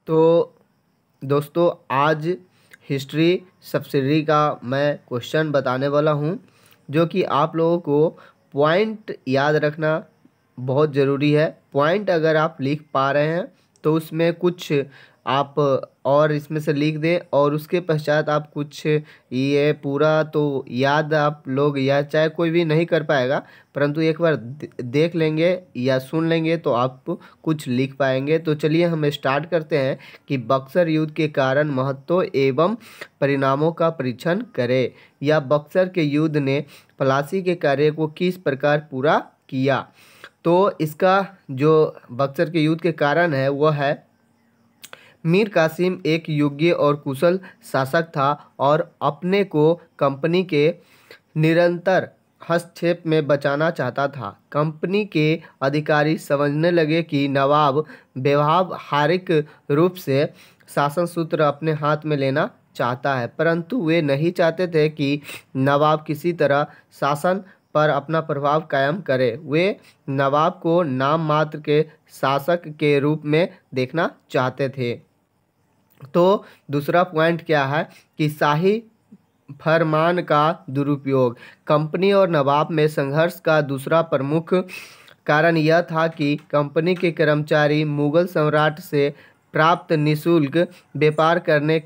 तो दोस्तों आज हिस्ट्री सब्सिडरी का मैं क्वेश्चन बताने वाला हूं, जो कि आप लोगों को पॉइंट याद रखना बहुत ज़रूरी है। पॉइंट अगर आप लिख पा रहे हैं तो उसमें कुछ आप और इसमें से लिख दें, और उसके पश्चात आप कुछ ये पूरा तो याद आप लोग या चाहे कोई भी नहीं कर पाएगा, परंतु एक बार देख लेंगे या सुन लेंगे तो आप कुछ लिख पाएंगे। तो चलिए हम स्टार्ट करते हैं कि बक्सर युद्ध के कारण महत्व एवं परिणामों का परीक्षण करें, या बक्सर के युद्ध ने प्लासी के कार्य को किस प्रकार पूरा किया। तो इसका जो बक्सर के युद्ध के कारण है वह है, मीर कासिम एक योग्य और कुशल शासक था और अपने को कंपनी के निरंतर हस्तक्षेप में बचाना चाहता था। कंपनी के अधिकारी समझने लगे कि नवाब व्यवहारिक रूप से शासन सूत्र अपने हाथ में लेना चाहता है, परंतु वे नहीं चाहते थे कि नवाब किसी तरह शासन पर अपना प्रभाव कायम करे। वे नवाब को नाम मात्र के शासक के रूप में देखना चाहते थे। तो दूसरा पॉइंट क्या है कि शाही फरमान का दुरुपयोग। कंपनी और नवाब में संघर्ष का दूसरा प्रमुख कारण यह था कि कंपनी के कर्मचारी मुगल सम्राट से प्राप्त निःशुल्क व्यापार करने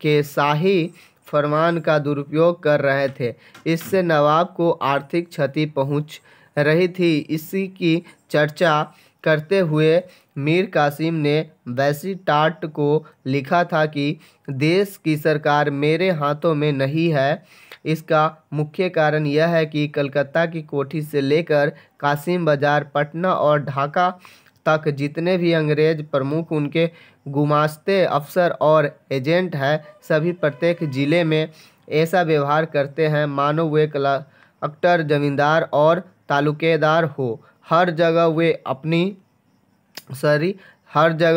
के शाही फरमान का दुरुपयोग कर रहे थे। इससे नवाब को आर्थिक क्षति पहुंच रही थी। इसी की चर्चा करते हुए मीर कासिम ने वैसी टाट को लिखा था कि देश की सरकार मेरे हाथों में नहीं है। इसका मुख्य कारण यह है कि कलकत्ता की कोठी से लेकर कासिम बाजार, पटना और ढाका तक जितने भी अंग्रेज प्रमुख, उनके गुमास्ते अफसर और एजेंट हैं, सभी प्रत्येक जिले में ऐसा व्यवहार करते हैं मानो वे कलेक्टर, जमींदार और तालुकेदार हो। हर जगह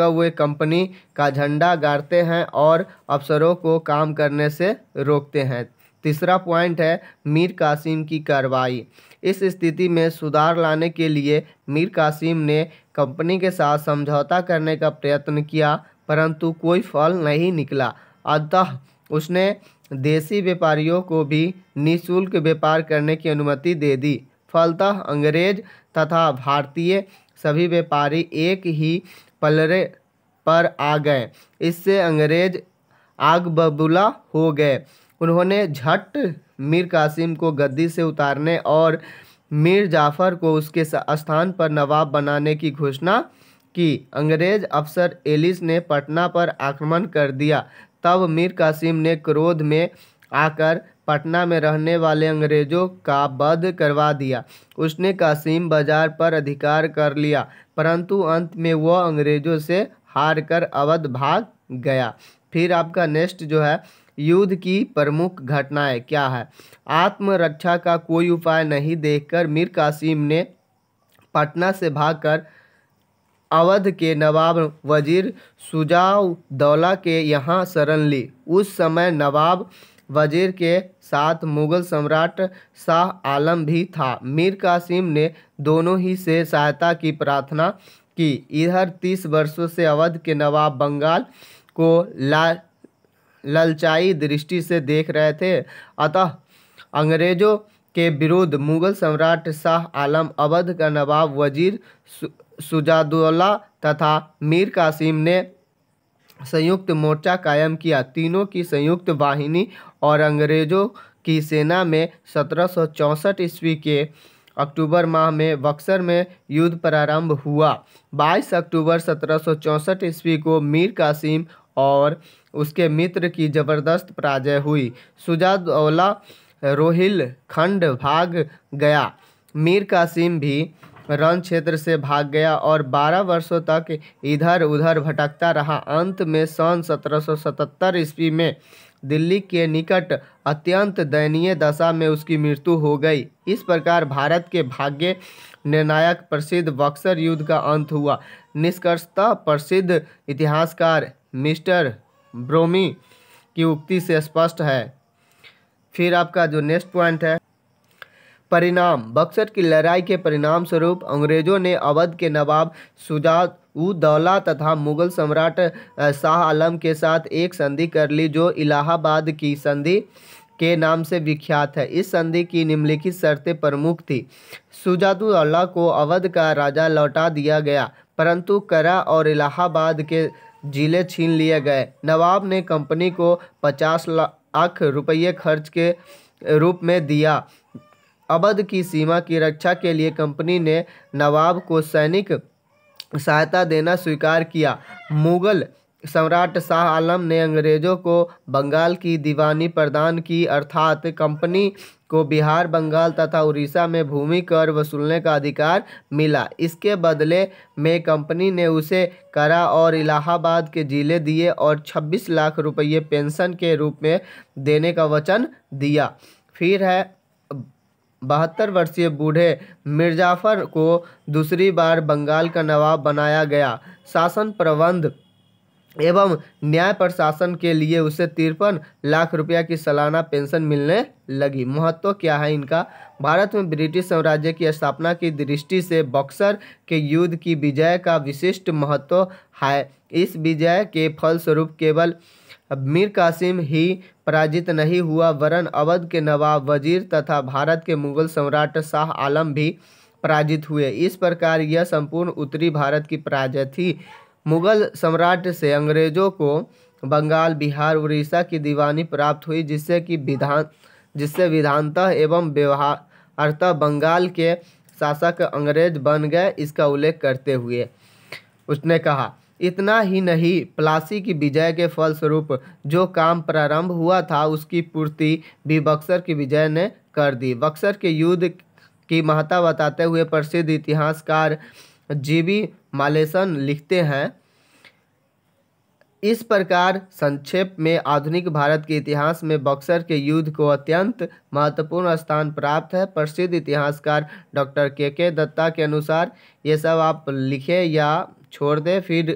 वे कंपनी का झंडा गाड़ते हैं और अफसरों को काम करने से रोकते हैं। तीसरा पॉइंट है मीर कासिम की कार्रवाई। इस स्थिति में सुधार लाने के लिए मीर कासिम ने कंपनी के साथ समझौता करने का प्रयत्न किया, परंतु कोई फल नहीं निकला। अतः उसने देसी व्यापारियों को भी निःशुल्क व्यापार करने की अनुमति दे दी। फलतः अंग्रेज तथा भारतीय सभी व्यापारी एक ही पलड़े पर आ गए। इससे अंग्रेज आग बबूला हो गए। उन्होंने झट मीर कासिम को गद्दी से उतारने और मीर जाफर को उसके स्थान पर नवाब बनाने की घोषणा की। अंग्रेज अफसर एलिस ने पटना पर आक्रमण कर दिया। तब मीर कासिम ने क्रोध में आकर पटना में रहने वाले अंग्रेजों का वध करवा दिया। उसने कासिम बाजार पर अधिकार कर लिया, परंतु अंत में वह अंग्रेजों से हार कर अवध भाग गया। फिर आपका नेक्स्ट जो है, युद्ध की प्रमुख घटनाएं क्या है। आत्मरक्षा का कोई उपाय नहीं देखकर मीर कासिम ने पटना से भागकर अवध के नवाब वजीर शुजा-उद-दौला के यहाँ शरण ली। उस समय नवाब वजीर के साथ मुगल सम्राट शाह आलम भी था। मीर कासिम ने दोनों ही से सहायता की प्रार्थना की। इधर 30 वर्षों से अवध के नवाब बंगाल को ललचाई दृष्टि से देख रहे थे। अतः अंग्रेजों के विरुद्ध मुगल सम्राट शाह आलम, अवध का नवाब वजीर शुजा-उद-दौला तथा मीर कासिम ने संयुक्त मोर्चा कायम किया। तीनों की संयुक्त वाहिनी और अंग्रेजों की सेना में 1764 ईस्वी के अक्टूबर माह में बक्सर में युद्ध प्रारंभ हुआ। 22 अक्टूबर 1764 ईस्वी को मीर कासिम और उसके मित्र की जबरदस्त पराजय हुई। शुजा-उद-दौला रोहिलखंड भाग गया। मीर कासिम भी रण क्षेत्र से भाग गया और 12 वर्षों तक इधर उधर भटकता रहा। अंत में सन 1777 ईस्वी में दिल्ली के निकट अत्यंत दयनीय दशा में उसकी मृत्यु हो गई। इस प्रकार भारत के भाग्य निर्णायक प्रसिद्ध बक्सर युद्ध का अंत हुआ। निष्कर्षतः प्रसिद्ध इतिहासकार मिस्टर ब्रोमी की उक्ति से स्पष्ट है। फिर आपका जो नेक्स्ट पॉइंट है, परिणाम। बक्सर की लड़ाई के परिणाम स्वरूप अंग्रेजों ने अवध के नवाब शुजा-उद-दौला तथा मुगल सम्राट शाह आलम के साथ एक संधि कर ली, जो इलाहाबाद की संधि के नाम से विख्यात है। इस संधि की निम्नलिखित शर्तें प्रमुख थी। शुजा-उद-दौला को अवध का राजा लौटा दिया गया, परंतु करा और इलाहाबाद के जिले छीन लिए गए। नवाब ने कंपनी को 50 लाख रुपये खर्च के रूप में दिया। अवध की सीमा की रक्षा के लिए कंपनी ने नवाब को सैनिक सहायता देना स्वीकार किया। मुगल सम्राट शाह आलम ने अंग्रेजों को बंगाल की दीवानी प्रदान की, अर्थात कंपनी को बिहार, बंगाल तथा उड़ीसा में भूमि कर वसूलने का अधिकार मिला। इसके बदले में कंपनी ने उसे करा और इलाहाबाद के जिले दिए और 26 लाख रुपये पेंशन के रूप में देने का वचन दिया। फिर है 72 वर्षीय बूढ़े मिर्जाफर को दूसरी बार बंगाल का नवाब बनाया गया। शासन प्रबंध एवं न्याय प्रशासन के लिए उसे 53 लाख रुपया की सालाना पेंशन मिलने लगी। महत्व क्या है इनका? भारत में ब्रिटिश साम्राज्य की स्थापना की दृष्टि से बक्सर के युद्ध की विजय का विशिष्ट महत्व है। इस विजय के फलस्वरूप केवल मीर कासिम ही पराजित नहीं हुआ, वरन अवध के नवाब वजीर तथा भारत के मुगल सम्राट शाह आलम भी पराजित हुए। इस प्रकार यह संपूर्ण उत्तरी भारत की पराजय थी। मुगल सम्राट से अंग्रेजों को बंगाल, बिहार, उड़ीसा की दीवानी प्राप्त हुई, जिससे विधानतः एवं व्यवहारतः बंगाल के शासक अंग्रेज बन गए। इसका उल्लेख करते हुए उसने कहा, इतना ही नहीं, प्लासी की विजय के फलस्वरूप जो काम प्रारंभ हुआ था उसकी पूर्ति भी बक्सर की विजय ने कर दी। बक्सर के युद्ध की महत्ता बताते हुए प्रसिद्ध इतिहासकार जीबी मालेसन लिखते हैं, इस प्रकार संक्षेप में आधुनिक भारत के इतिहास में बक्सर के युद्ध को अत्यंत महत्वपूर्ण स्थान प्राप्त है। प्रसिद्ध इतिहासकार डॉक्टर के दत्ता के अनुसार ये सब आप लिखें या छोड़ दें। फिर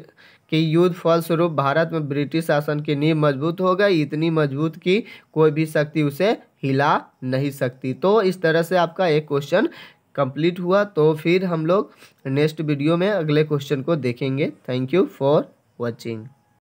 कि युद्ध फलस्वरूप भारत में ब्रिटिश शासन की नींव मजबूत हो गई, इतनी मजबूत कि कोई भी शक्ति उसे हिला नहीं सकती। तो इस तरह से आपका एक क्वेश्चन कंप्लीट हुआ। तो फिर हम लोग नेक्स्ट वीडियो में अगले क्वेश्चन को देखेंगे। Thank you for watching.